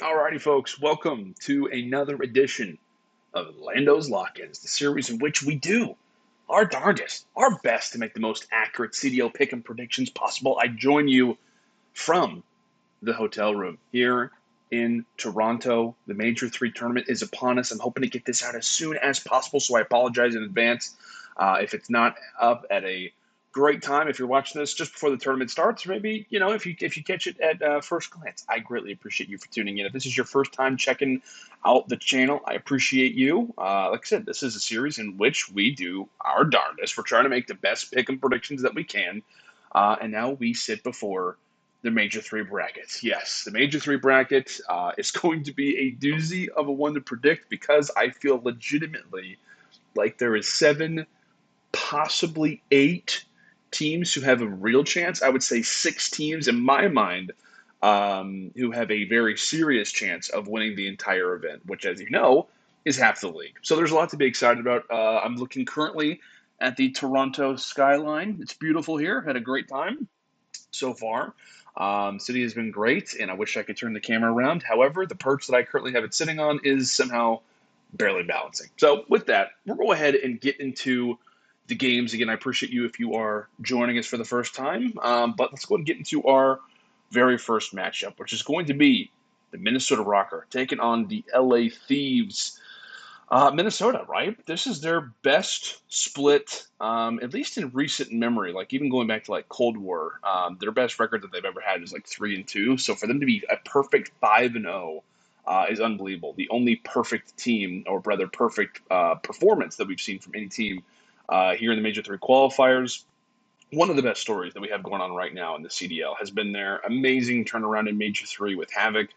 Alrighty, folks, welcome to another edition of LandO's Lock-Ins, the series in which we do our darndest, our best to make the most accurate CDL pick-em predictions possible. I join you from the hotel room here in Toronto. The Major 3 tournament is upon us. I'm hoping to get this out as soon as possible, so I apologize in advance if it's not up at a great time. If you're watching this just before the tournament starts, maybe, if you catch it at first glance, I greatly appreciate you for tuning in. If this is your first time checking out the channel, I appreciate you. Like I said, this is a series in which we do our darndest. We're trying to make the best pick 'em predictions that we can, and now we sit before the Major 3 brackets. Yes, the Major 3 bracket is going to be a doozy of a one to predict because I feel legitimately like there is 7, possibly 8 teams who have a real chance. I would say 6 teams in my mind who have a very serious chance of winning the entire event, which, as you know, is half the league. So there's a lot to be excited about. I'm looking currently at the Toronto skyline. It's beautiful here. Had a great time so far. City has been great, and I wish I could turn the camera around. However, the perch that I currently have it sitting on is somehow barely balancing. So with that, we'll go ahead and get into the games. Again, I appreciate you if you are joining us for the first time, but let's go and get into our very first matchup, which is going to be the Minnesota Røkkr taking on the LA Thieves. Minnesota, right? This is their best split, at least in recent memory. Like even going back to like Cold War, their best record that they've ever had is like 3-2. So for them to be a perfect 5-0 is unbelievable. The only perfect team, or rather perfect performance that we've seen from any team here in the Major 3 qualifiers. One of the best stories that we have going on right now in the CDL has been their amazing turnaround in Major 3 with Havok.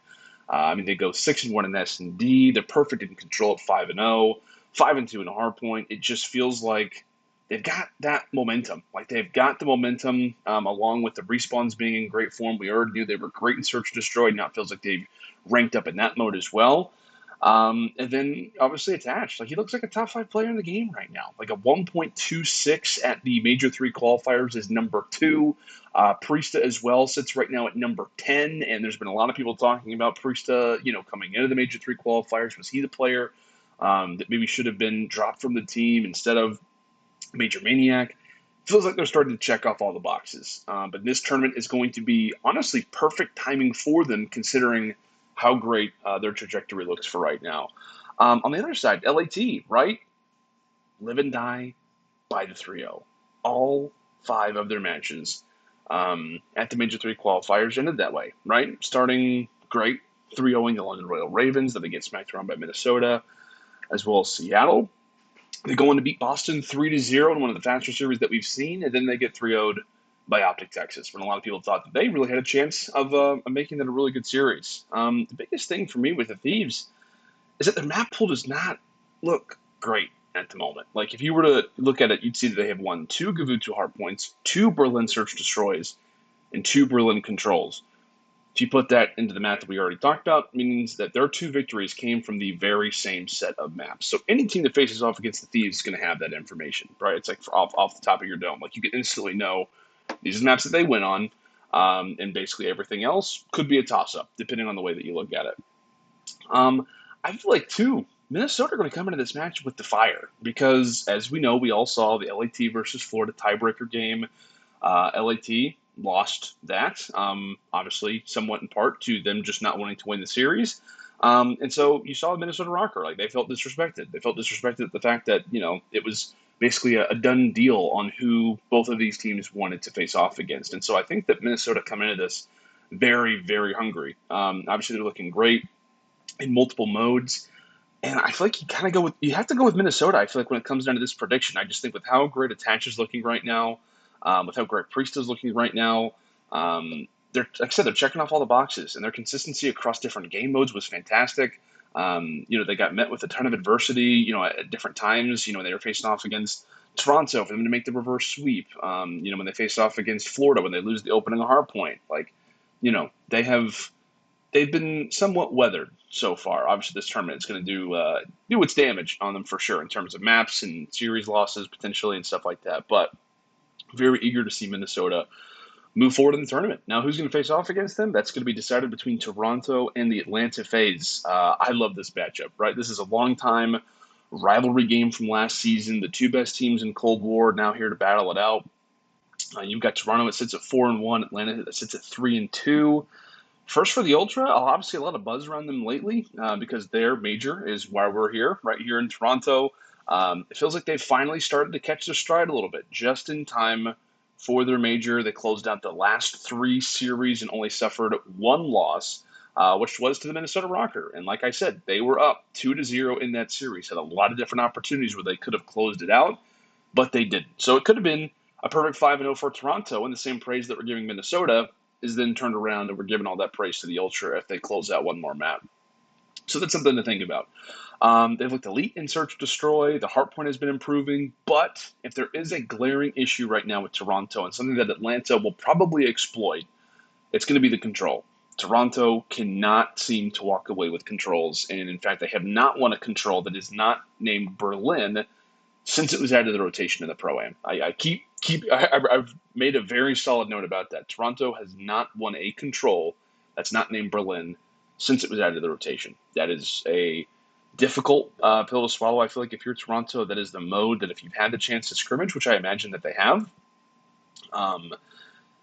They go 6-1 in S&D. They're perfect in control at 5-0, 5-2 in hardpoint. It just feels like they've got that momentum. Like they've got the momentum along with the respawns being in great form. We already knew they were great in Search and Destroy. Now it feels like they've ranked up in that mode as well. And then obviously attached, like he looks like a top 5 player in the game right now. Like a 1.26 at the Major 3 qualifiers is number 2. Priestahh as well sits right now at number 10, and there's been a lot of people talking about Priestahh, coming into the Major 3 qualifiers. Was he the player that maybe should have been dropped from the team instead of Major Maniac? Feels like they're starting to check off all the boxes. But this tournament is going to be, honestly, perfect timing for them, considering how great their trajectory looks for right now. On the other side, LAT, right? Live and die by the 3-0. All 5 of their matches at the Major 3 qualifiers ended that way, right? Starting great, 3-0ing the London Royal Ravens, then they get smacked around by Minnesota, as well as Seattle. They go on to beat Boston 3-0 in one of the faster series that we've seen, and then they get 3-0'd by OpTic Texas, when a lot of people thought that they really had a chance of making that a really good series. The biggest thing for me with the Thieves is that their map pool does not look great at the moment. Like, if you were to look at it, you'd see that they have 2 Gavutu hardpoints, 2 Berlin Search Destroys, and 2 Berlin Controls. If you put that into the map that we already talked about, it means that their 2 victories came from the very same set of maps. So any team that faces off against the Thieves is going to have that information, right? It's like off the top of your dome. Like, you can instantly know these are maps that they win on, and basically everything else could be a toss-up, depending on the way that you look at it. I feel like, too, Minnesota are going to come into this match with the fire, because, as we know, we all saw the LAT versus Florida tiebreaker game. LAT lost that, obviously, somewhat in part to them just not wanting to win the series. And so you saw Minnesota Røkkr, like, they felt disrespected. They felt disrespected at the fact that, it was basically a done deal on who both of these teams wanted to face off against. And so I think that Minnesota coming into this very, very hungry. Obviously, they're looking great in multiple modes. And I feel like you have to go with Minnesota. I feel like when it comes down to this prediction, I just think with how great Attach is looking right now, with how great Priestahh is looking right now, like I said, they're checking off all the boxes, and their consistency across different game modes was fantastic. They got met with a ton of adversity, at different times, when they were facing off against Toronto for them to make the reverse sweep, when they face off against Florida, when they lose the opening hard point. Like, they've been somewhat weathered so far. Obviously, this tournament is going to do its damage on them for sure in terms of maps and series losses potentially and stuff like that. But very eager to see Minnesota move forward in the tournament. Now, who's going to face off against them? That's going to be decided between Toronto and the Atlanta FaZe. I love this matchup, right? This is a long-time rivalry game from last season. The two best teams in Cold War now here to battle it out. You've got Toronto that sits at 4-1, Atlanta that sits at 3-2. First for the Ultra, obviously a lot of buzz around them lately because their major is why we're here, right here in Toronto. It feels like they've finally started to catch their stride a little bit, just in time for their major. They closed out the last 3 series and only suffered 1 loss, which was to the Minnesota Røkkr. And like I said, they were up 2-0 in that series. Had a lot of different opportunities where they could have closed it out, but they didn't. So it could have been a perfect 5-0 for Toronto, and the same praise that we're giving Minnesota is then turned around and we're giving all that praise to the Ultra if they close out 1 more map. So that's something to think about. They've looked elite in Search Destroy. The hardpoint has been improving, but if there is a glaring issue right now with Toronto and something that Atlanta will probably exploit, it's going to be the control. Toronto cannot seem to walk away with controls, and in fact, they have not won a control that is not named Berlin since it was added to the rotation in the Pro-Am. I've made a very solid note about that. Toronto has not won a control that's not named Berlin since it was added to the rotation. That is a difficult pill to swallow. I feel like if you're Toronto, that is the mode that if you've had the chance to scrimmage, which I imagine that they have,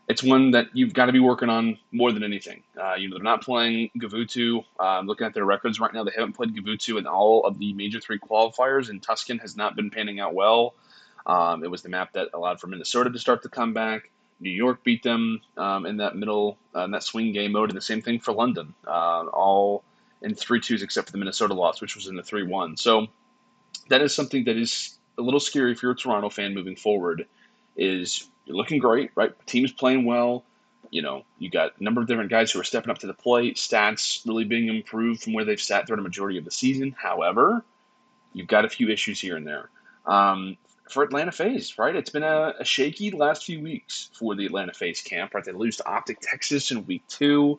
it's one that you've got to be working on more than anything. They're not playing Gavutu. Looking at their records right now, they haven't played Gavutu in all of the Major 3 qualifiers, and Tuscan has not been panning out well. It was the map that allowed for Minnesota to start the comeback. New York beat them in that middle, in that swing game mode, and the same thing for London. All in 3-2s except for the Minnesota loss, which was in the 3-1. So that is something that is a little scary if you're a Toronto fan moving forward, is you're looking great, right? The team's playing well. You got a number of different guys who are stepping up to the plate, stats really being improved from where they've sat throughout a majority of the season. However, you've got a few issues here and there. For Atlanta FaZe, right? It's been a shaky last few weeks for the Atlanta FaZe camp, right? They lose to OpTic Texas in week 2,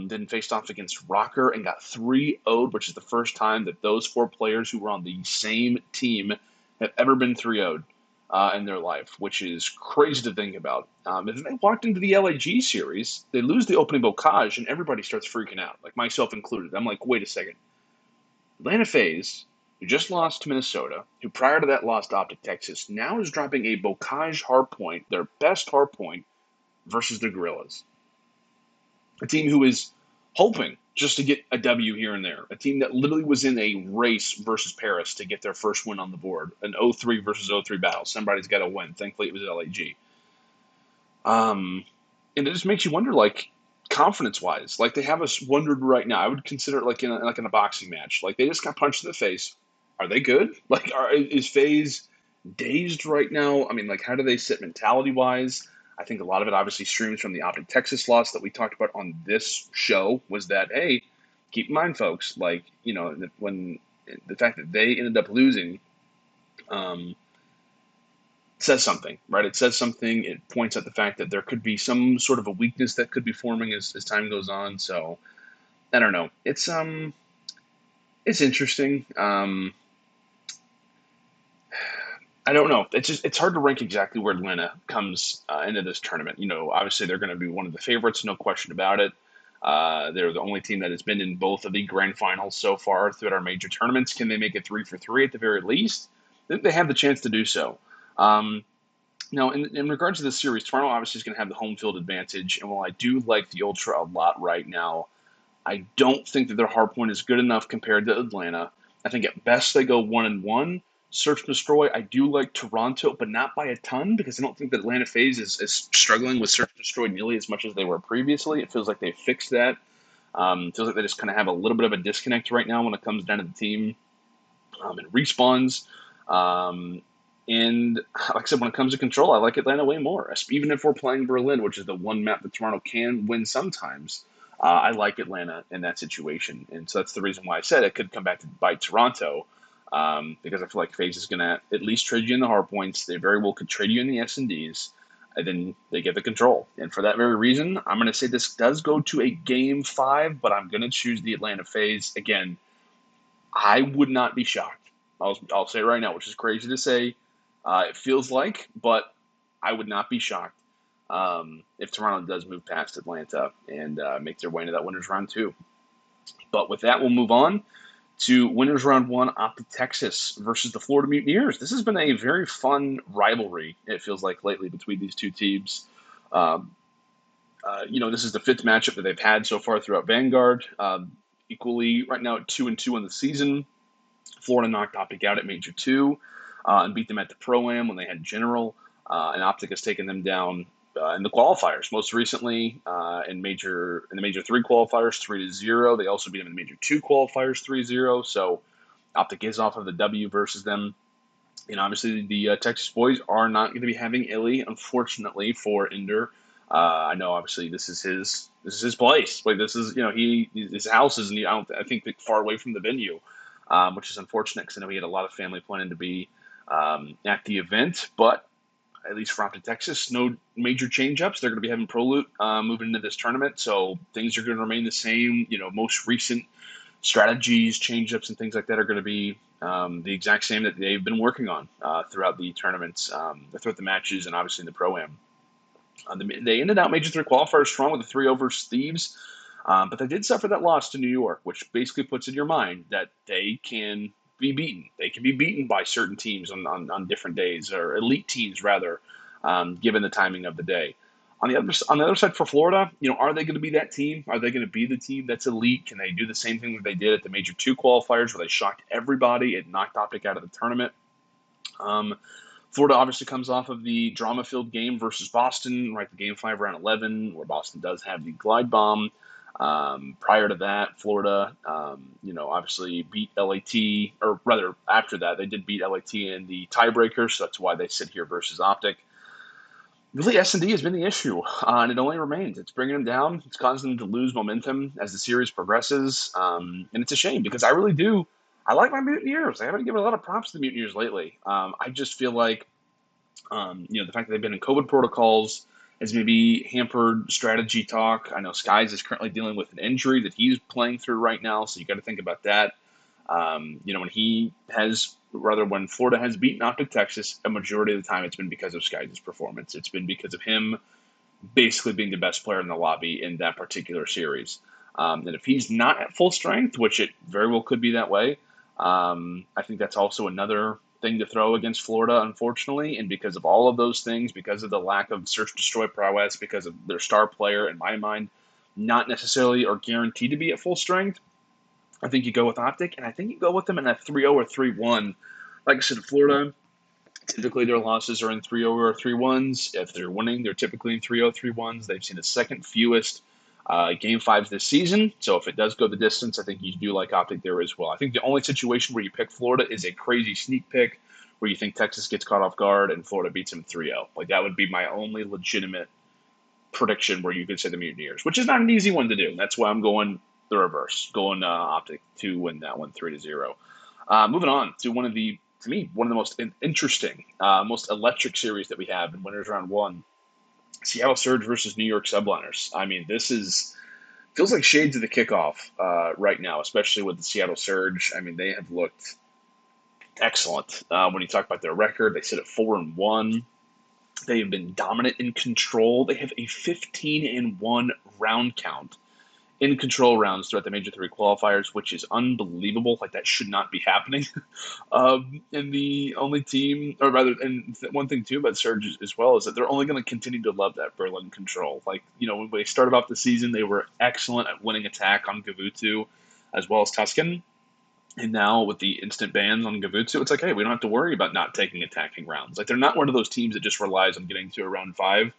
then faced off against Røkkr and got 3-0'd, which is the first time that those 4 players who were on the same team have ever been 3-0'd in their life, which is crazy to think about. And then they walked into the LAG series, they lose the opening bocage, and everybody starts freaking out, like myself included. I'm like, wait a second. Atlanta FaZe, who just lost to Minnesota, who prior to that lost to OpTic Texas, now is dropping a bocage hardpoint, their best hardpoint, versus the Guerrillas. A team who is hoping just to get a W here and there. A team that literally was in a race versus Paris to get their first win on the board. An 0-3 versus 0-3 battle. Somebody's got to win. Thankfully, it was LAG. And it just makes you wonder, like, confidence-wise. Like, they have us wondered right now. I would consider it like in a boxing match. Like, they just got punched in the face. Are they good? Like, is FaZe dazed right now? I mean, like, how do they sit mentality-wise? I think a lot of it obviously streams from the OpTic Texas loss that we talked about on this show, was that, hey, keep in mind, folks, like, when the fact that they ended up losing says something, right? It says something. It points out the fact that there could be some sort of a weakness that could be forming as time goes on. So I don't know. It's interesting. I don't know. It's hard to rank exactly where Atlanta comes into this tournament. Obviously they're going to be one of the favorites, no question about it. They're the only team that has been in both of the grand finals so far throughout our major tournaments. Can they make it 3-for-3 at the very least? They have the chance to do so. Now, in regards to this series, Toronto obviously is going to have the home field advantage. And while I do like the Ultra a lot right now, I don't think that their hardpoint is good enough compared to Atlanta. I think at best they go 1-1. Search and Destroy, I do like Toronto, but not by a ton, because I don't think that Atlanta FaZe is struggling with Search and Destroy nearly as much as they were previously. It feels like they've fixed that. It feels like they just kind of have a little bit of a disconnect right now when it comes down to the team and respawns. And like I said, when it comes to control, I like Atlanta way more. Even if we're playing Berlin, which is the one map that Toronto can win sometimes, I like Atlanta in that situation. And so that's the reason why I said it could come back to bite Toronto. Because I feel like FaZe is going to at least trade you in the hard points. They very well could trade you in the S&Ds, and then they get the control. And for that very reason, I'm going to say this does go to a Game 5, but I'm going to choose the Atlanta FaZe. Again, I would not be shocked. I'll say it right now, which is crazy to say. It feels like, but I would not be shocked if Toronto does move past Atlanta and make their way into that winners round 2. But with that, we'll move on to winners round 1, OpTic Texas versus the Florida Mutineers. This has been a very fun rivalry, it feels like, lately between these two teams. This is the 5th matchup that they've had so far throughout Vanguard. Equally, right now at 2-2 in the season. Florida knocked OpTic out at Major 2 and beat them at the Pro-Am when they had General. And OpTic has taken them down in the qualifiers. Most recently in the Major 3 qualifiers, 3-0. They also beat them in the Major 2 qualifiers, 3-0. So OpTic is off of the W versus them. And obviously the Texas boys are not going to be having Illy, unfortunately, for Ender. I know, obviously, this is his place. Like, this is, his house is, I think, far away from the venue, which is unfortunate because I know he had a lot of family planning to be at the event. But at least for OpTic Texas, no major change-ups. They're going to be having Prolute moving into this tournament, so things are going to remain the same. Most recent strategies, change-ups, and things like that are going to be the exact same that they've been working on throughout the tournaments, throughout the matches, and obviously in the Pro-Am. They ended out Major 3 qualifiers strong with a 3-0 versus Thieves, but they did suffer that loss to New York, which basically puts in your mind that they can be beaten. They can be beaten by certain teams on different days, or elite teams, rather, given the timing of the day. On the other side for Florida, are they going to be that team? Are they going to be the team that's elite? Can they do the same thing that they did at the Major 2 qualifiers where they shocked everybody and knocked OpTic out of the tournament? Florida obviously comes off of the drama-filled game versus Boston, right? The Game 5 round 11, where Boston does have the glide bomb. Prior to that, Florida, obviously beat LAT, or rather, after that, they did beat LAT in the tiebreaker, so that's why they sit here versus OpTic. Really, S&D has been the issue, and it only remains. It's bringing them down. It's causing them to lose momentum as the series progresses, and it's a shame because I like my Mutineers. I haven't given a lot of props to the Mutineers lately. I just feel like, the fact that they've been in COVID protocols has maybe hampered strategy talk. I know Skies is currently dealing with an injury that he's playing through right now, so you got to think about that. When Florida has beaten OpTic Texas, a majority of the time it's been because of Skies' performance. It's been because of him basically being the best player in the lobby in that particular series. And if he's not at full strength, which it very well could be that way, I think that's also another thing to throw against Florida, unfortunately. And because of all of those things, because of the lack of search destroy prowess, because of their star player, in my mind, not necessarily or guaranteed to be at full strength, I think you go with OpTic, and I think you go with them in a 3-0 or 3-1. Like I said, Florida, typically their losses are in 3-0 or 3-1s. If they're winning, they're typically in 3-0, 3-1s. They've seen the second fewest Game 5s this season. So if it does go the distance, I think you do like OpTic there as well. I think the only situation where you pick Florida is a crazy sneak pick where you think Texas gets caught off guard and Florida beats them 3-0. Like, that would be my only legitimate prediction where you could say the Mutineers, which is not an easy one to do. That's why I'm going the reverse, going OpTic to win that one 3-0. Moving on to one of the most interesting, most electric series that we have in winners round 1. Seattle Surge versus New York Subliners. I mean, feels like shades of the kickoff right now, especially with the Seattle Surge. I mean, they have looked excellent. When you talk about their record, they sit at 4-1. They have been dominant in control. They have a 15-1 round count in control rounds throughout the Major 3 qualifiers, which is unbelievable. Like, that should not be happening. And the only team, or rather, and one thing too about Surge as well, is that they're only going to continue to love that Berlin control. Like, when they started off the season, they were excellent at winning attack on Gavutu as well as Tuscan. And now with the instant bans on Gavutu, it's like, hey, we don't have to worry about not taking attacking rounds. Like, they're not one of those teams that just relies on getting to a round 5.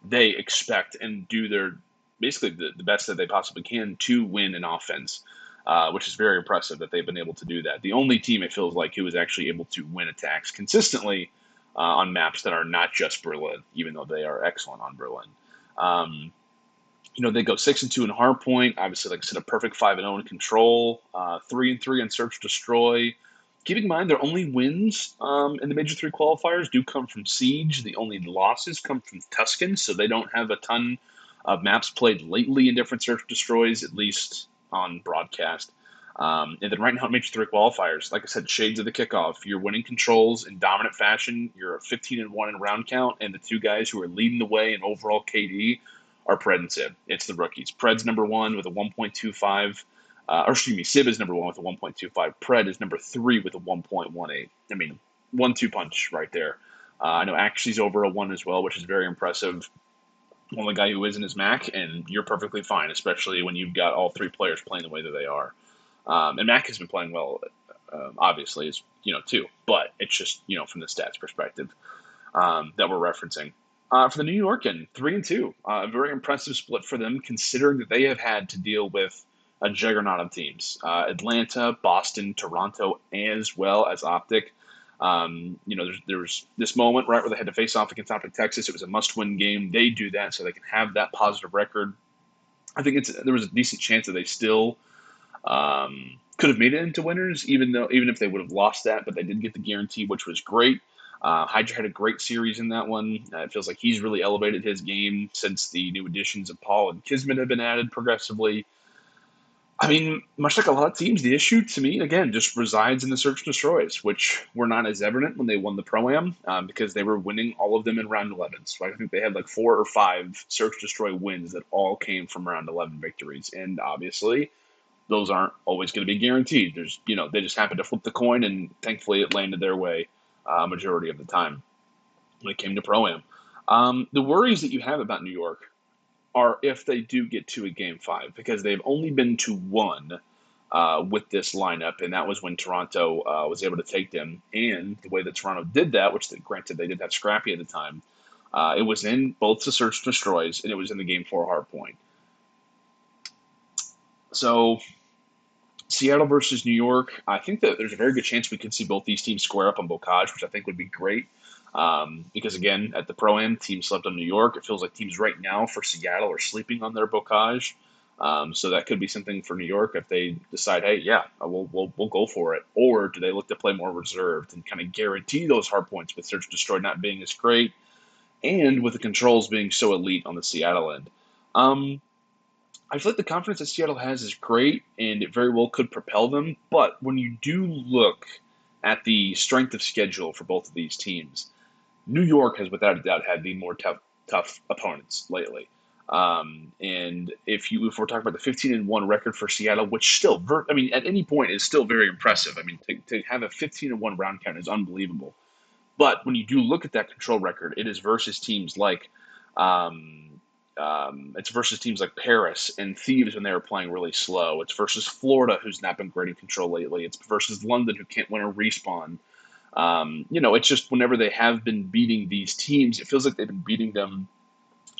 They expect and do their basically the best that they possibly can to win an offense, which is very impressive that they've been able to do that. The only team, it feels like, who is actually able to win attacks consistently on maps that are not just Berlin, even though they are excellent on Berlin. They go 6-2 in Hardpoint. Obviously, like I said, a perfect 5-0 in Control, 3-3 in Search Destroy. Keeping in mind, their only wins in the Major 3 qualifiers do come from Siege. The only losses come from Tuscan, so they don't have a ton of maps played lately in different Search Destroys, at least on broadcast. And then right now it makes 3 qualifiers. Like I said, shades of the kickoff. You're winning controls in dominant fashion. You're 15-1 in round count, and the 2 guys who are leading the way in overall KD are Pred and Sib. It's the rookies. Pred's number 1 with a 1.25. Or excuse me, Sib is number 1 with a 1.25. Pred is number 3 with a 1.18. I mean, 1-2 punch right there. I know Actually's over a 1 as well, which is very impressive. Only guy who isn't is Mack, and you're perfectly fine, especially when you've got all 3 players playing the way that they are. And Mack has been playing well, obviously, is too. But it's just from the stats perspective that we're referencing. For the New York end, 3-2, a very impressive split for them, considering that they have had to deal with a juggernaut of teams: Atlanta, Boston, Toronto, as well as OpTic. There was this moment right where they had to face off against OpTic Texas. It was a must-win game. They do that so they can have that positive record. I think there was a decent chance that they still could have made it into winners, even if they would have lost that, but they did get the guarantee, which was great. Hydra had a great series in that one. It feels like he's really elevated his game since the new additions of Paul and Kismet have been added progressively. I mean, much like a lot of teams, the issue to me, again, just resides in the search and destroys, which were not as evident when they won the Pro-Am because they were winning all of them in round 11. So I think they had like 4 or 5 search destroy wins that all came from round 11 victories. And obviously, those aren't always going to be guaranteed. There's, they just happened to flip the coin, and thankfully it landed their way majority of the time when it came to Pro-Am. The worries that you have about New York are if they do get to a Game 5, because they've only been to 1 with this lineup, and that was when Toronto was able to take them. And the way that Toronto did that, which granted they did have Scrappy at the time, it was in both the search and destroys, and it was in the Game 4 hardpoint. So Seattle versus New York, I think that there's a very good chance we could see both these teams square up on Bocage, which I think would be great. Because, again, at the Pro-Am, teams slept on New York. It feels like teams right now for Seattle are sleeping on their Bocage. So that could be something for New York if they decide, hey, yeah, we'll go for it. Or do they look to play more reserved and kind of guarantee those hard points with Search Destroy not being as great and with the controls being so elite on the Seattle end? I feel like the confidence that Seattle has is great, and it very well could propel them. But when you do look at the strength of schedule for both of these teams, New York has without a doubt had the more tough opponents lately. And if we're talking about the 15-1 record for Seattle, which still, at any point is still very impressive. I mean, to have a 15-1 round count is unbelievable. But when you do look at that control record, it is versus teams like Paris and Thieves when they were playing really slow. It's versus Florida, who's not been great in control lately. It's versus London, who can't win a respawn. It's just whenever they have been beating these teams, it feels like they've been beating them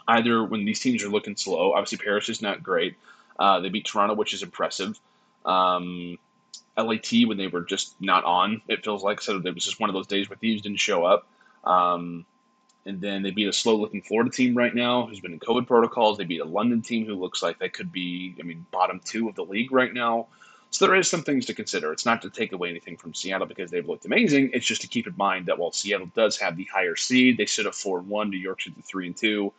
either when these teams are looking slow. Obviously, Paris is not great. They beat Toronto, which is impressive. LAT, when they were just not on, it feels like. So it was just one of those days where Thieves didn't show up. And then they beat a slow-looking Florida team right now who's been in COVID protocols. They beat a London team who looks like they could be, bottom 2 of the league right now. So there is some things to consider. It's not to take away anything from Seattle because they've looked amazing. It's just to keep in mind that while Seattle does have the higher seed, they sit at 4-1. New York sits at 3-2.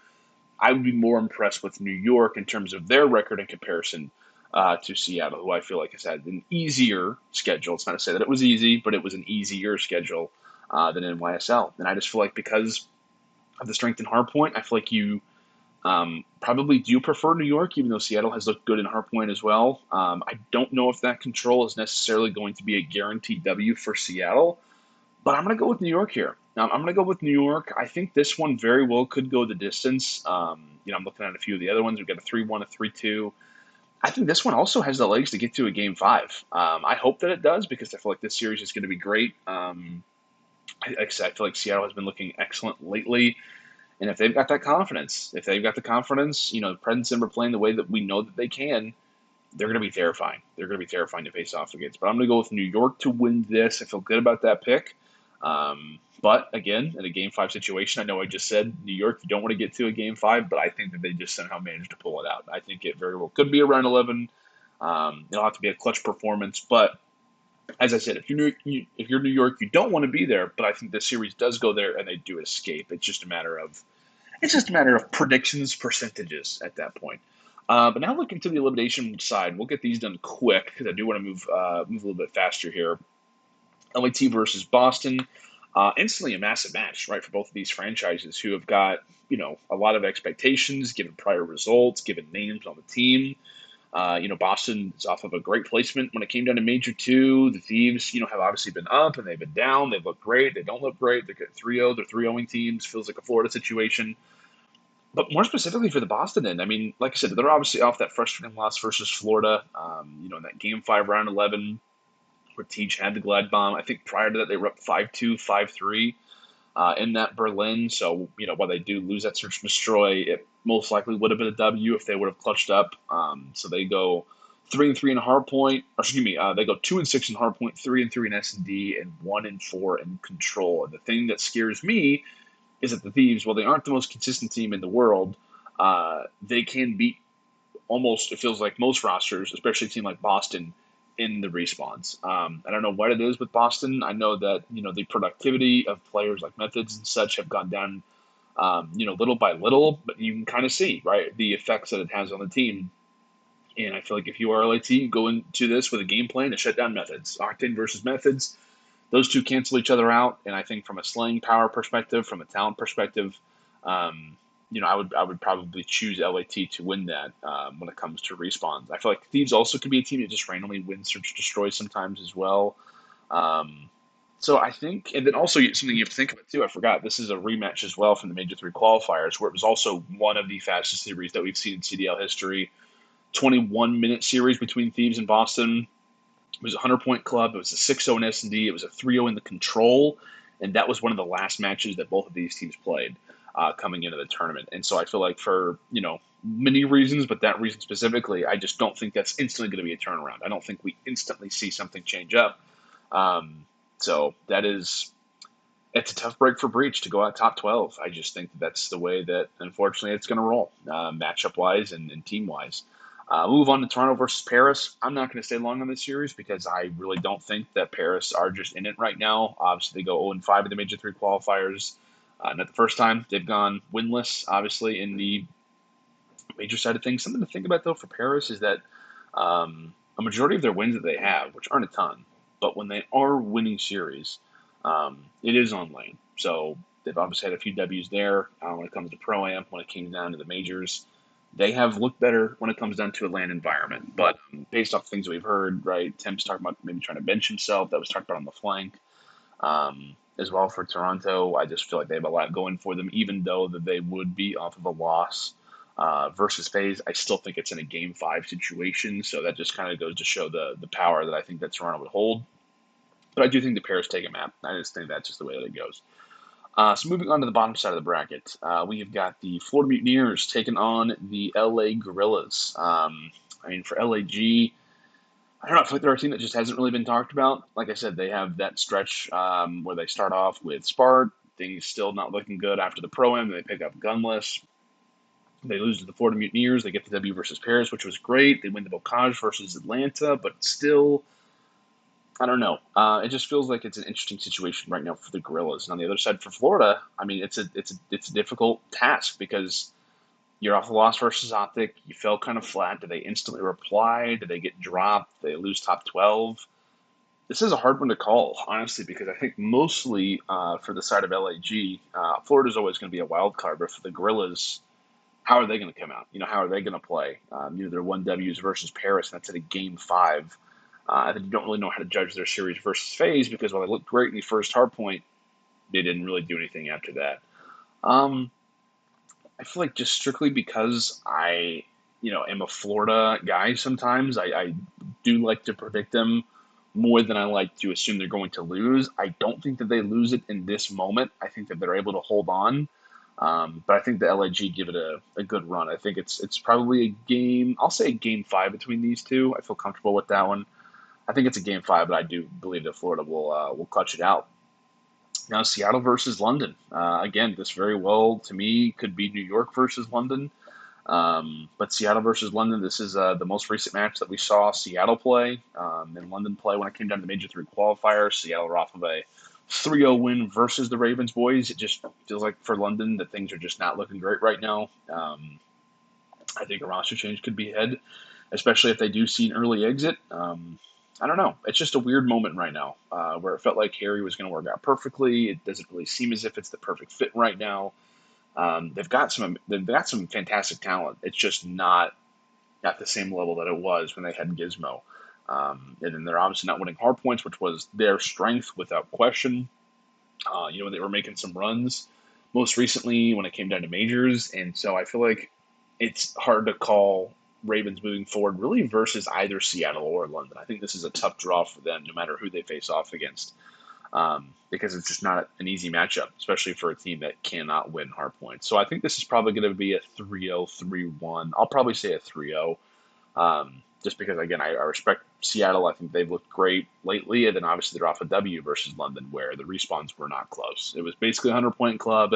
I would be more impressed with New York in terms of their record in comparison to Seattle, who I feel like has had an easier schedule. It's not to say that it was easy, but it was an easier schedule than NYSL. And I just feel like because of the strength in hardpoint, I feel like you probably do prefer New York, even though Seattle has looked good in hardpoint as well. I don't know if that control is necessarily going to be a guaranteed W for Seattle, but I'm going to go with New York here. I'm going to go with New York. I think this one very well could go the distance. I'm looking at a few of the other ones. We've got a 3-1, a 3-2. I think this one also has the legs to get to a Game 5. I hope that it does because I feel like this series is going to be great. I feel like Seattle has been looking excellent lately. And if they've got that confidence, Pred and Simp are playing the way that we know that they can, they're going to be terrifying. They're going to be terrifying to face off against. But I'm going to go with New York to win this. I feel good about that pick. But again, in a Game 5 situation, I know I just said New York, you don't want to get to a Game 5, but I think that they just somehow managed to pull it out. I think it very well could be around 11. It'll have to be a clutch performance. But as I said, if you're New York, you don't want to be there. But I think the series does go there, and they do escape. It's just a matter of predictions, percentages at that point. But now looking to the elimination side, we'll get these done quick because I do want to move a little bit faster here. LAT versus Boston. Instantly a massive match, right, for both of these franchises who have got, a lot of expectations given prior results, given names on the team. Boston is off of a great placement when it came down to Major 2. The Thieves, have obviously been up and they've been down. They've looked great. They don't look great. They're 3-0. They're 3-0ing teams. Feels like a Florida situation. But more specifically for the Boston end, I mean, like I said, they're obviously off that frustrating loss versus Florida, in that Game 5, Round 11, where Teach had the glide bomb. I think prior to that, they were up 5-2, 5-3 in that Berlin. So, while they do lose that search and destroy, it most likely would have been a W if they would have clutched up. So they go 3-3 in hardpoint, or excuse me, they go 2-6 in hardpoint, 3-3 in S&D, and 1-4 in control. And the thing that scares me is that the Thieves, while they aren't the most consistent team in the world, they can beat almost, it feels like, most rosters, especially a team like Boston, in the respawns. I don't know what it is with Boston. I know that, the productivity of players like Methodz and such have gone down, little by little, but you can kind of see, right, the effects that it has on the team. And I feel like if you are LAT, you go into this with a game plan to shut down Methodz. Octane versus Methodz, those two cancel each other out. And I think from a slaying power perspective, from a talent perspective, I would probably choose LAT to win that when it comes to respawns. I feel like Thieves also could be a team that just randomly wins search destroy sometimes as well. So I think, and then also something you have to think about too. I forgot this is a rematch as well from the Major 3 qualifiers, where it was also one of the fastest series that we've seen in CDL history. 21-minute series between Thieves and Boston. It was a 100-point club. It was a 6-0 in S&D. It was a 3-0 in the control. And that was one of the last matches that both of these teams played coming into the tournament. And so I feel like for, many reasons, but that reason specifically, I just don't think that's instantly going to be a turnaround. I don't think we instantly see something change up. So it's a tough break for Breach to go out top 12. I just think that's the way that, unfortunately, it's going to roll, matchup-wise and team-wise. Move on to Toronto versus Paris. I'm not going to stay long on this series because I really don't think that Paris are just in it right now. Obviously, they go 0-5 in the Major 3 qualifiers. Not the first time. They've gone winless, obviously, in the major side of things. Something to think about, though, for Paris is that a majority of their wins that they have, which aren't a ton, but when they are winning series, it is on lane. So they've obviously had a few W's there when it comes to Pro-Am, when it came down to the majors. They have looked better when it comes down to a LAN environment. But based off things we've heard, right, Tim's talking about maybe trying to bench himself. That was talked about on the flank. As well for Toronto, I just feel like they have a lot going for them, even though that they would be off of a loss versus FaZe. I still think it's in a Game 5 situation, so that just kind of goes to show the power that I think that Toronto would hold. But I do think the Paris take a map. I just think that's just the way that it goes. So moving on to the bottom side of the bracket, we have got the Florida Mutineers taking on the LA Guerrillas. For LAG, I don't know, I feel like they're a team that just hasn't really been talked about. Like I said, they have that stretch where they start off with Spark, things still not looking good after the Pro-Am, they pick up Gunless. They lose to the Florida Mutineers. They get the W versus Paris, which was great. They win the Bocage versus Atlanta, but still, I don't know. It just feels like it's an interesting situation right now for the Guerrillas. And on the other side for Florida, it's a difficult task because you're off a loss versus OpTic. You fell kind of flat. Did they instantly reply? Did they get dropped? Did they lose top 12? This is a hard one to call, honestly, because I think mostly for the side of LAG, Florida's always going to be a wild card. But for the Guerrillas, how are they going to come out? How are they going to play? Their 1Ws versus Paris, and that's at a Game 5. I think you don't really know how to judge their series versus FaZe because while they looked great in the first hardpoint, they didn't really do anything after that. I feel like just strictly because I, am a Florida guy sometimes, I do like to predict them more than I like to assume they're going to lose. I don't think that they lose it in this moment. I think that they're able to hold on. But I think the LAG give it a good run. I think it's probably a game, I'll say a Game 5 between these two. I feel comfortable with that one. I think it's a Game 5, but I do believe that Florida will clutch it out. Now, Seattle versus London. Again, this very well, to me, could be New York versus London. But Seattle versus London, this is the most recent match that we saw Seattle play and London play when it came down to the Major 3 qualifiers. Seattle were off of a 3-0 win versus the Ravens boys. It just feels like for London that things are just not looking great right now. I think a roster change could be ahead, especially if they do see an early exit. I don't know. It's just a weird moment right now where it felt like Harry was going to work out perfectly. It doesn't really seem as if it's the perfect fit right now. They've got some fantastic talent. It's just not at the same level that it was when they had Gizmo. And then they're obviously not winning hard points, which was their strength without question. They were making some runs most recently when it came down to majors. And so I feel like it's hard to call Ravens moving forward really versus either Seattle or London. I think this is a tough draw for them no matter who they face off against because it's just not an easy matchup, especially for a team that cannot win hard points. So I think this is probably going to be a 3-0, 3-1. I'll probably say a 3-0. Just because, again, I respect Seattle. I think they've looked great lately. And then obviously they're off a W versus London where the respawns were not close. It was basically a 100-point club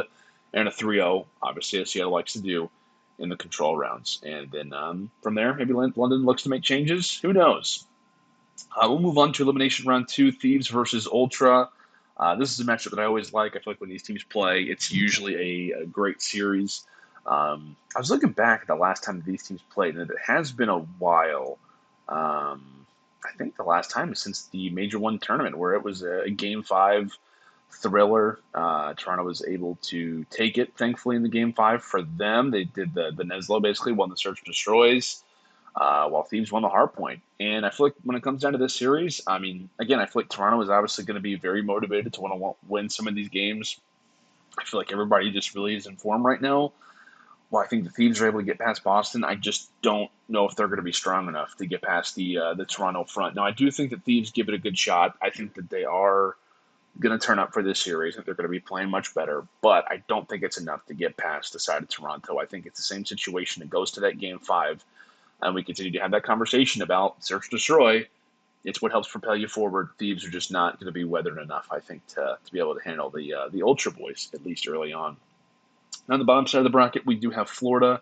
and a 3-0, obviously, as Seattle likes to do in the control rounds. And then from there, maybe London looks to make changes. Who knows? We'll move on to Elimination Round 2, Thieves versus Ultra. This is a matchup that I always like. I feel like when these teams play, it's usually a great series. I was looking back at the last time these teams played, and it has been a while. I think the last time is since the Major 1 tournament, where it was a Game 5 thriller. Toronto was able to take it, thankfully, in the Game 5 for them. They did the Neslo, basically, won the Search Destroys, while Thieves won the Hardpoint. And I feel like when it comes down to this series, I mean, again, I feel like Toronto is obviously going to be very motivated to want to win some of these games. I feel like everybody just really is in form right now. Well, I think the Thieves are able to get past Boston. I just don't know if they're going to be strong enough to get past the Toronto front. Now, I do think that Thieves give it a good shot. I think that they are going to turn up for this series. I think they're going to be playing much better, but I don't think it's enough to get past the side of Toronto. I think it's the same situation that goes to that Game 5, and we continue to have that conversation about Search Destroy. It's what helps propel you forward. Thieves are just not going to be weathered enough, I think, to be able to handle the Ultra Boys, at least early on. Now, on the bottom side of the bracket, we do have Florida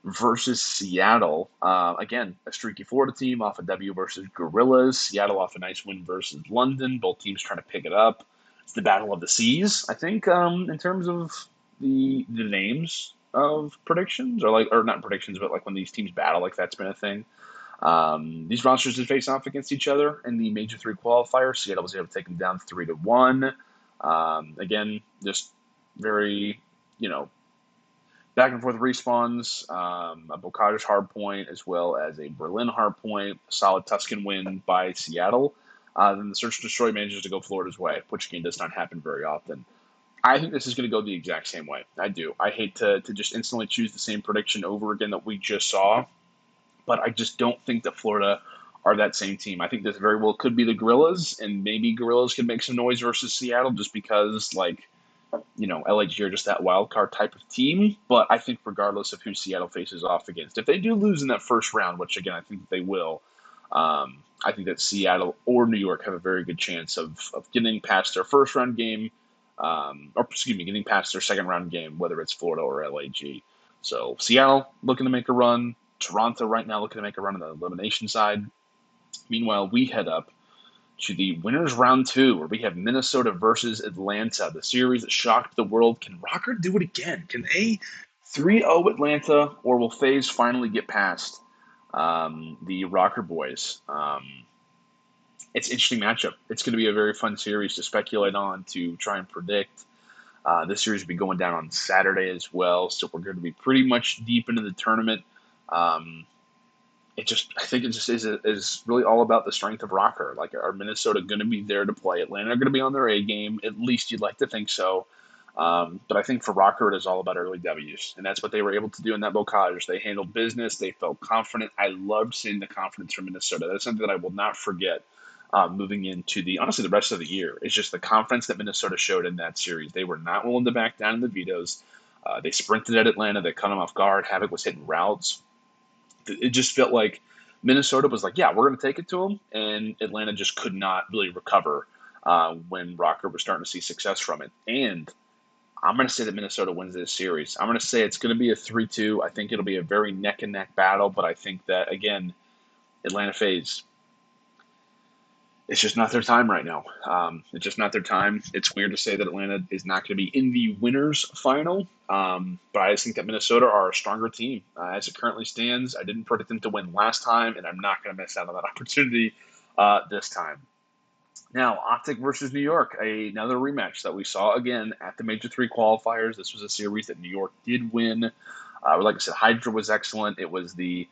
versus Seattle. Again, a streaky Florida team off a W versus Guerrillas. Seattle off a nice win versus London. Both teams trying to pick it up. It's the battle of the seas, I think, in terms of the names of predictions, or not predictions, but like when these teams battle, like that's been a thing. These rosters did face off against each other in the Major 3 qualifier. Seattle was able to take them down 3-1. Again, just very, back and forth respawns, a Bocage hardpoint, as well as a Berlin hardpoint, solid Tuscan win by Seattle. Then the Search and Destroy manages to go Florida's way, which again does not happen very often. I think this is going to go the exact same way. I do. I hate to just instantly choose the same prediction over again that we just saw, but I just don't think that Florida are that same team. I think this very well could be the Guerrillas, and maybe Guerrillas can make some noise versus Seattle just because, LAG are just that wild card type of team. But I think regardless of who Seattle faces off against, if they do lose in that first round, which again I think they will, I think that Seattle or New York have a very good chance of getting past their first round game, getting past their second round game, whether it's Florida or LAG. So Seattle looking to make a run. Toronto right now looking to make a run on the elimination side. Meanwhile, we head up to the winners round 2, where we have Minnesota versus Atlanta, the series that shocked the world. Can Røkkr do it again? Can they 3-0 Atlanta, or will FaZe finally get past the Røkkr boys? It's an interesting matchup. It's going to be a very fun series to speculate on, to try and predict. This series will be going down on Saturday as well, so we're going to be pretty much deep into the tournament. I think it just is really all about the strength of Røkkr. Like, are Minnesota going to be there to play? Atlanta are going to be on their A game. At least you'd like to think so. But I think for Røkkr, it is all about early W's. And that's what they were able to do in that Bocage. They handled business. They felt confident. I loved seeing the confidence from Minnesota. That's something that I will not forget moving into the rest of the year. It's just the confidence that Minnesota showed in that series. They were not willing to back down in the vetoes. They sprinted at Atlanta. They cut them off guard. Havok was hitting routes. It just felt like Minnesota was like, yeah, we're going to take it to them, and Atlanta just could not really recover when Røkkr was starting to see success from it. And I'm going to say that Minnesota wins this series. I'm going to say it's going to be a 3-2. I think it'll be a very neck-and-neck battle, but I think that, again, Atlanta FaZe, it's just not their time right now. It's just not their time. It's weird to say that Atlanta is not going to be in the winners final, but I just think that Minnesota are a stronger team. As it currently stands, I didn't predict them to win last time, and I'm not going to miss out on that opportunity this time. Now, OpTic versus New York, another rematch that we saw again at the Major 3 qualifiers. This was a series that New York did win. Like I said, Hydra was excellent. It was the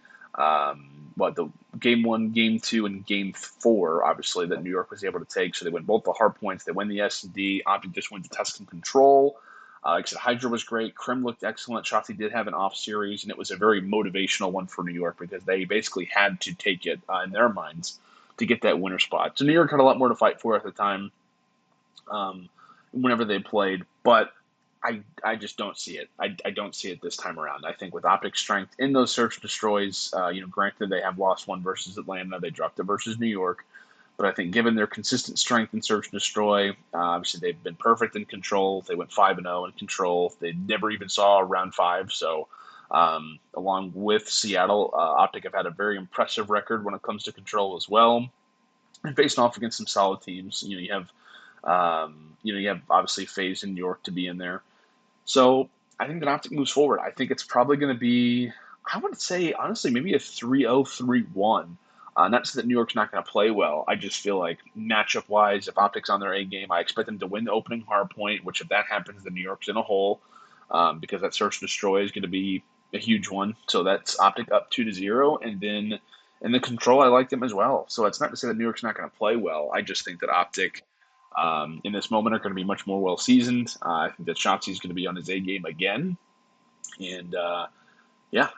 game 1, game 2, and game 4, obviously, that New York was able to take. So they win both the hard points. They win the S&D. OpTic just went to test and control. Like I said, Hydra was great. Crim looked excellent. Shotzzy did have an off series, and it was a very motivational one for New York because they basically had to take it in their minds to get that winner spot. So New York had a lot more to fight for at the time whenever they played, but I just don't see it. I don't see it this time around. I think with OpTic's strength in those search and destroys, granted they have lost one versus Atlanta, they dropped it versus New York, but I think given their consistent strength in search and destroy, obviously they've been perfect in control. They went 5-0 in control. They never even saw round 5, so along with Seattle, OpTic have had a very impressive record when it comes to control as well, and facing off against some solid teams. You have obviously FaZe and York to be in there. So I think that OpTic moves forward. I think it's probably going to be, I would say, honestly, maybe a 3-0, 3-1. Not so that New York's not going to play well. I just feel like matchup-wise, if OpTic's on their A game, I expect them to win the opening hard point, which if that happens, then New York's in a hole because that search and destroy is going to be a huge one. So that's OpTic up 2-0. And then in the control, I like them as well. So it's not to say that New York's not going to play well. I just think that OpTic in this moment are going to be much more well-seasoned. I think that Shotzzy is going to be on his A game again. And, I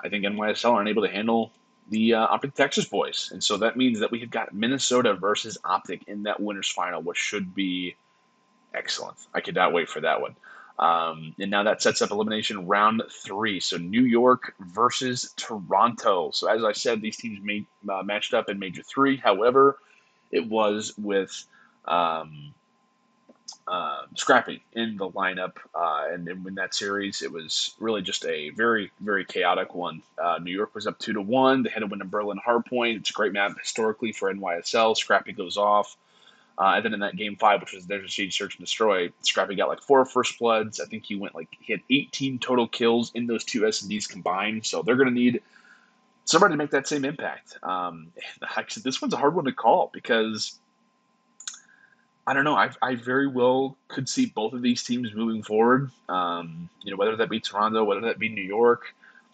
think NYSL aren't able to handle the OpTic Texas boys. And so that means that we have got Minnesota versus OpTic in that winners final, which should be excellent. I could not wait for that one. And now that sets up elimination round 3. So New York versus Toronto. So as I said, these teams matched up in Major 3. However, it was with Scrappy in the lineup, and in that series, it was really just a very, very chaotic one. New York was up 2-1. They had to win a Berlin hardpoint. It's a great map historically for NYSL. Scrappy goes off. And then in that game 5, which was there's a siege, search, and destroy, Scrappy got like 4 first bloods. I think he had 18 total kills in those 2 S&Ds combined. So they're going to need somebody to make that same impact. Actually, this one's a hard one to call because I don't know. I very well could see both of these teams moving forward. Whether that be Toronto, whether that be New York.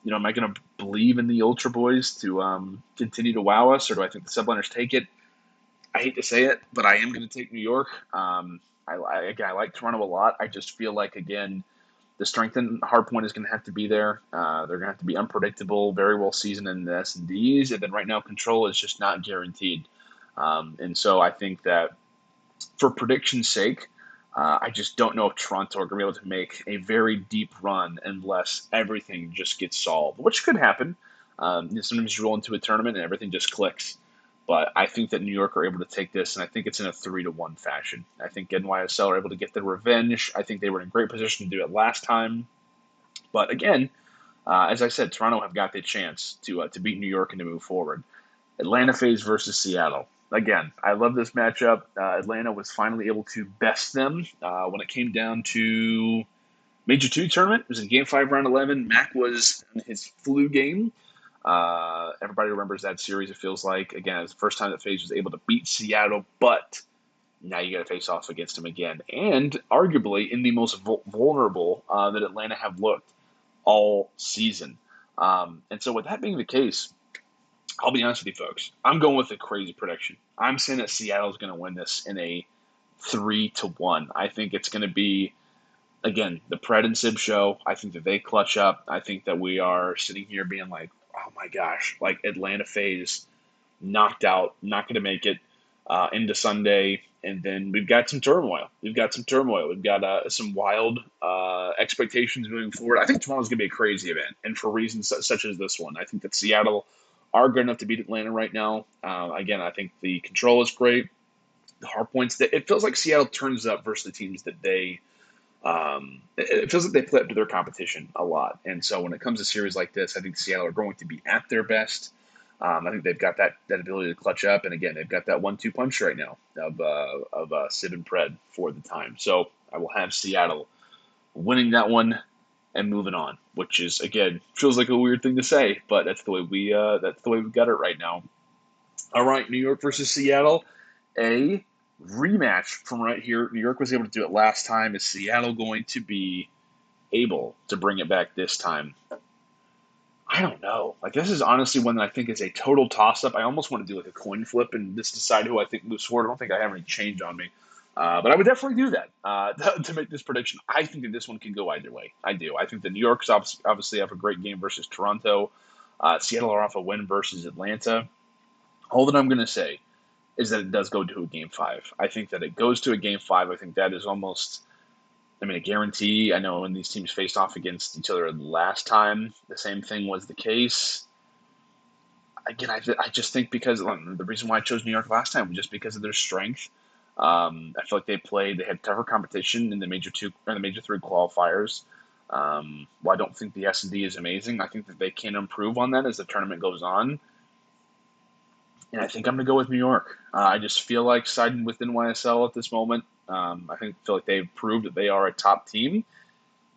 Am I going to believe in the Ultra Boys to continue to wow us, or do I think the Subliners take it? I hate to say it, but I am going to take New York. I like Toronto a lot. I just feel like, again, the strength in hardpoint is going to have to be there. They're going to have to be unpredictable, very well seasoned in the S&Ds, and then right now control is just not guaranteed. And so I think that for prediction's sake, I just don't know if Toronto are going to be able to make a very deep run unless everything just gets solved, which could happen. Sometimes you roll into a tournament and everything just clicks. But I think that New York are able to take this, and I think it's in a 3-1 fashion. I think NYSL are able to get their revenge. I think they were in a great position to do it last time. But again, as I said, Toronto have got the chance to beat New York and to move forward. Atlanta FaZe versus Seattle. Again, I love this matchup. Atlanta was finally able to best them when it came down to Major 2 tournament. It was in Game 5, Round 11. Mack was in his flu game. Everybody remembers that series, it feels like. Again, it's the first time that FaZe was able to beat Seattle, but now you got to face off against him again. And arguably in the most vulnerable that Atlanta have looked all season. And so with that being the case, I'll be honest with you folks, I'm going with a crazy prediction. I'm saying that Seattle is going to win this in a 3-1. I think it's going to be, again, the Pred and Sib show. I think that they clutch up. I think that we are sitting here being like, oh my gosh, like Atlanta FaZe knocked out, not going to make it into Sunday. And then we've got some turmoil. We've got some wild expectations moving forward. I think tomorrow's going to be a crazy event, and for reasons such as this one. I think that Seattle are good enough to beat Atlanta right now. Again, I think the control is great. The hard points, it feels like Seattle turns up versus the teams that they it feels like they play up to their competition a lot. And so when it comes to series like this, I think Seattle are going to be at their best. I think they've got that ability to clutch up, and again, they've got that 1-2 punch right now of Sib and Pred for the time. So I will have Seattle winning that one and moving on, which is again feels like a weird thing to say, but that's the way we got it right now. All right, New York versus Seattle, a rematch from right here. New York was able to do it last time. Is Seattle going to be able to bring it back this time? I don't know. Like, this is honestly one that I think is a total toss-up. I almost want to do like a coin flip and just decide who I think moves forward. I don't think I have any change on me. But I would definitely do that to make this prediction. I think that this one can go either way. I do. I think the New Yorks obviously have a great game versus Toronto. Seattle are off a win versus Atlanta. All that I'm going to say is that it does go to a Game 5. I think that it goes to a Game 5. I think that is almost, a guarantee. I know when these teams faced off against each other last time, the same thing was the case. Again, I just think because the reason why I chose New York last time was just because of their strength. I feel like they had tougher competition in the major 2 or the major 3 qualifiers. While I don't think the S&D is amazing, I think that they can improve on that as the tournament goes on. And I think I'm going to go with New York. I just feel like siding with NYSL at this moment. I feel like they've proved that they are a top team.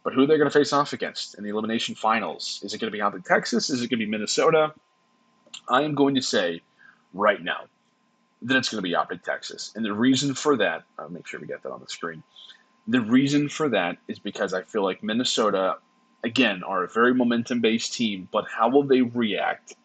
But who are they going to face off against in the elimination finals? Is it going to be OpTic Texas? Is it going to be Minnesota? I am going to say right now that it's going to be OpTic Texas. And the reason for that, I'll make sure we get that on the screen. The reason for that is because I feel like Minnesota, again, are a very momentum-based team, but how will they react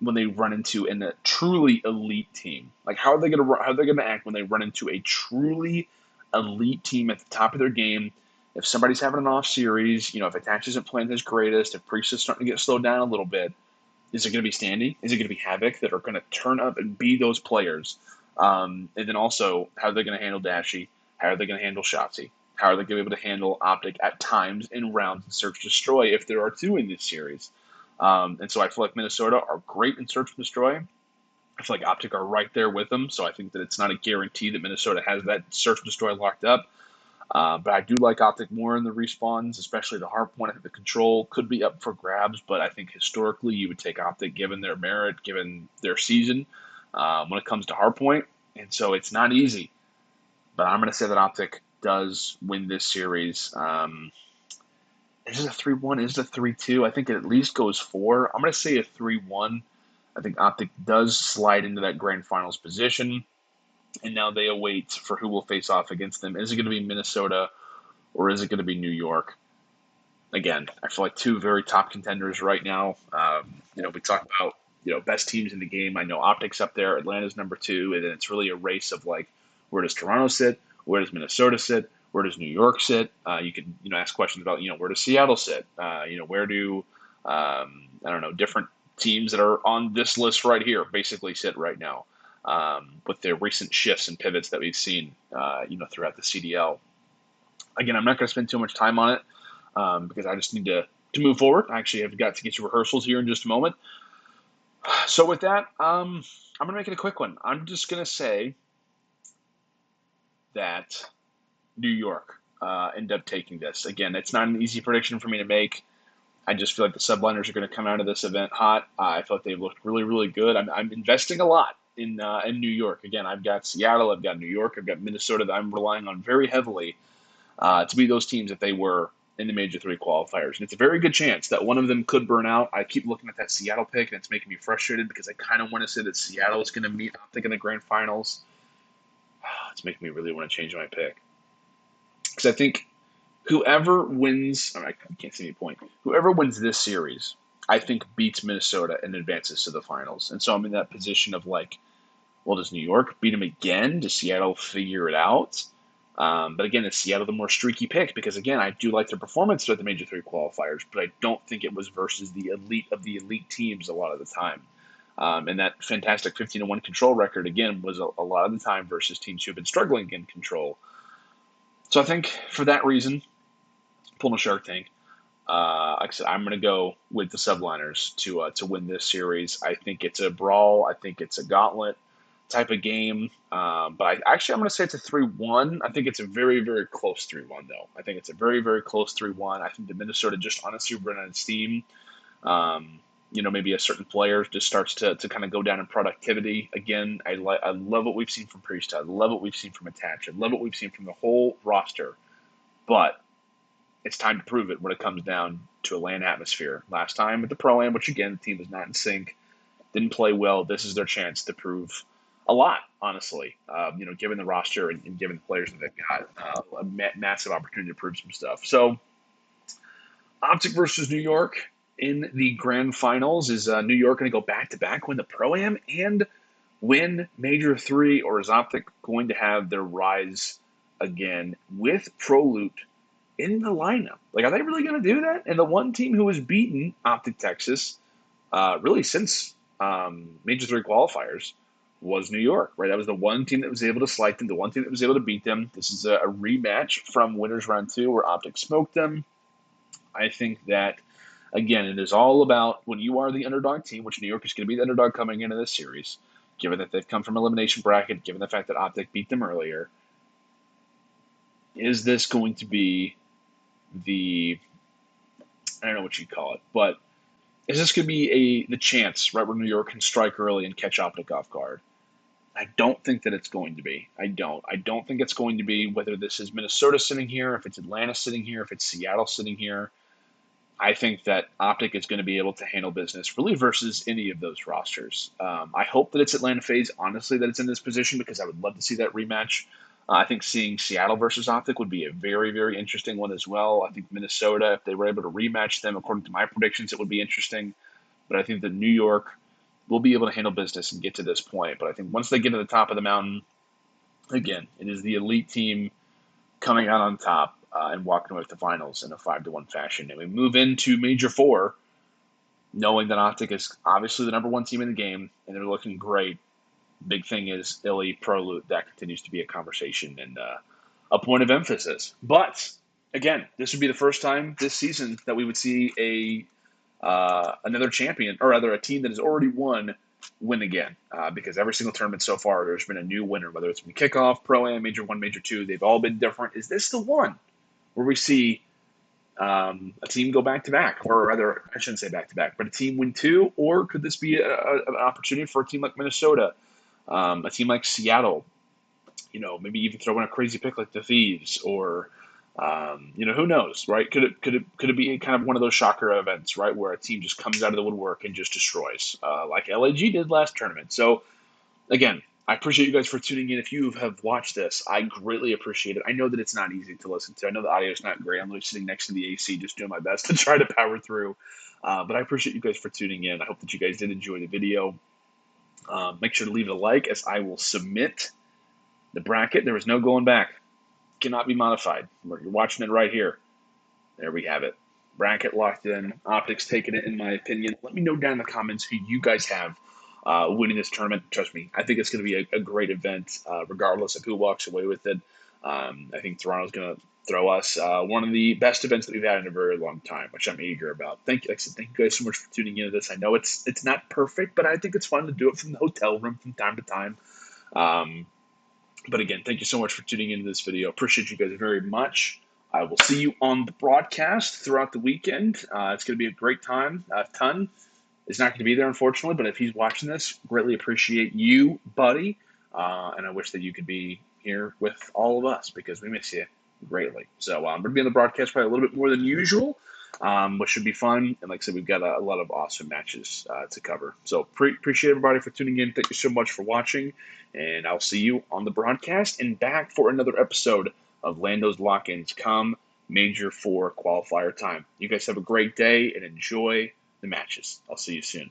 when they run into a truly elite team? Like, how are they going to act when they run into a truly elite team at the top of their game? If somebody's having an off series, if Attach isn't playing his greatest, if Priestahh is starting to get slowed down a little bit, is it going to be Standy? Is it going to be Havok that are going to turn up and be those players? And then also, how are they going to handle Dashy? How are they going to handle Shotzzy? How are they going to be able to handle OpTic at times in rounds in Search Destroy if there are 2 in this series? And so I feel like Minnesota are great in Search and Destroy. I feel like OpTic are right there with them, so I think that it's not a guarantee that Minnesota has that Search and Destroy locked up. But I do like OpTic more in the respawns, especially the hard point. I think the control could be up for grabs, but I think historically you would take OpTic given their merit, given their season when it comes to hard point. And so it's not easy. But I'm going to say that OpTic does win this series. Is it a 3-1? Is it a 3-2? I think it at least goes 4. I'm going to say a 3-1. I think OpTic does slide into that grand finals position. And now they await for who will face off against them. Is it going to be Minnesota or is it going to be New York? Again, I feel like 2 very top contenders right now. We talk about, best teams in the game. I know OpTic's up there. Atlanta's number 2. And then it's really a race of like, where does Toronto sit? Where does Minnesota sit? Where does New York sit? You can, ask questions about, where does Seattle sit? Where do, different teams that are on this list right here basically sit right now with the recent shifts and pivots that we've seen, throughout the CDL. Again, I'm not going to spend too much time on it because I just need to move forward. I actually have got to get to rehearsals here in just a moment. So with that, I'm going to make it a quick one. I'm just going to say that New York end up taking this. Again, it's not an easy prediction for me to make. I just feel like the Subliners are going to come out of this event hot. I feel like they've looked really, really good. I'm investing a lot in New York. Again, I've got Seattle, I've got New York, I've got Minnesota that I'm relying on very heavily to be those teams that they were in the major 3 qualifiers. And it's a very good chance that one of them could burn out. I keep looking at that Seattle pick, and it's making me frustrated because I kind of want to say that Seattle is going to meet OpTic in the grand finals. It's making me really want to change my pick. Because I think whoever wins, I can't see any point. Whoever wins this series, I think beats Minnesota and advances to the finals. And so I'm in that position of like, well, does New York beat them again? Does Seattle figure it out? But again, it's Seattle the more streaky pick because, again, I do like their performance at the major 3 qualifiers, but I don't think it was versus the elite of the elite teams a lot of the time. And that fantastic 15-1 control record, again, was a lot of the time versus teams who have been struggling in control. So I think for that reason, pulling a Shark Tank, like I said, I'm going to go with the Subliners to win this series. I think it's a brawl. I think it's a gauntlet type of game. But I'm going to say it's a 3-1. I think it's a very, very close 3-1, though. I think it's a very, very close 3-1. I think the Minnesota just honestly ran out of steam. maybe a certain player just starts to kind of go down in productivity. Again, I love what we've seen from Priestahh. I love what we've seen from Attach. I love what we've seen from the whole roster. But it's time to prove it when it comes down to a LAN atmosphere. Last time with the Pro-Am, which again, the team was not in sync, didn't play well. This is their chance to prove a lot, honestly. Given the roster and given the players that they've got, a massive opportunity to prove some stuff. So, OpTic versus New York in the grand finals. Is New York going to go back-to-back, win the Pro-Am, and win Major 3, or is OpTic going to have their rise again with Prolute in the lineup? Like, are they really going to do that? And the one team who has beaten OpTic Texas really since Major 3 qualifiers was New York, right? That was the one team that was able to select them, the one team that was able to beat them. This is a rematch from Winners Round 2 where OpTic smoked them. I think that, again, it is all about when you are the underdog team, which New York is going to be the underdog coming into this series, given that they've come from elimination bracket, given the fact that OpTic beat them earlier. Is this going to be the, I don't know what you'd call it, but is this going to be the chance, right, where New York can strike early and catch OpTic off guard? I don't think that it's going to be. I don't think it's going to be, whether this is Minnesota sitting here, if it's Atlanta sitting here, if it's Seattle sitting here. I think that OpTic is going to be able to handle business really versus any of those rosters. I hope that it's Atlanta FaZe, honestly, that it's in this position, because I would love to see that rematch. I think seeing Seattle versus OpTic would be a very, very interesting one as well. I think Minnesota, if they were able to rematch them, according to my predictions, it would be interesting. But I think that New York will be able to handle business and get to this point. But I think once they get to the top of the mountain, again, it is the elite team coming out on top and walking away with the finals in a 5-1 fashion. And we move into Major 4, knowing that OpTic is obviously the number one team in the game, and they're looking great. Big thing is iLLeY, Prolute. That continues to be a conversation and a point of emphasis. But, again, this would be the first time this season that we would see another champion, or rather a team that has already won, win again. Because every single tournament so far, there's been a new winner, whether it's been Kickoff, Pro-Am, Major 1, Major 2. They've all been different. Is this the one where we see a team go back-to-back? Or rather, I shouldn't say back-to-back, but a team win 2? Or could this be an opportunity for a team like Minnesota, a team like Seattle, maybe even throw in a crazy pick like the Thieves, or who knows, right? Could it be kind of one of those shocker events, right, where a team just comes out of the woodwork and just destroys, like LAG did last tournament? So, again, I appreciate you guys for tuning in. If you have watched this, I greatly appreciate it. I know that it's not easy to listen to. I know the audio is not great. I'm literally sitting next to the AC, just doing my best to try to power through. But I appreciate you guys for tuning in. I hope that you guys did enjoy the video. Make sure to leave it a like, as I will submit the bracket. There is no going back. Cannot be modified. You're watching it right here. There we have it. Bracket locked in. OpTic's taking it, in my opinion. Let me know down in the comments who you guys have winning this tournament. Trust me, I think it's going to be a great event, regardless of who walks away with it. I think Toronto's going to throw us one of the best events that we've had in a very long time, which I'm eager about. Thank you guys so much for tuning into this. I know it's not perfect, but I think it's fun to do it from the hotel room from time to time. But again, thank you so much for tuning into this video. Appreciate you guys very much. I will see you on the broadcast throughout the weekend. It's going to be a great time. Ton is not going to be there, unfortunately, but if he's watching this, greatly appreciate you, buddy. And I wish that you could be here with all of us, because we miss you greatly. So I'm going to be on the broadcast probably a little bit more than usual, which should be fun. And like I said, we've got a lot of awesome matches to cover. So appreciate everybody for tuning in. Thank you so much for watching. And I'll see you on the broadcast and back for another episode of LandO's Lock-Ins come Major 4 qualifier time. You guys have a great day and enjoy the matches. I'll see you soon.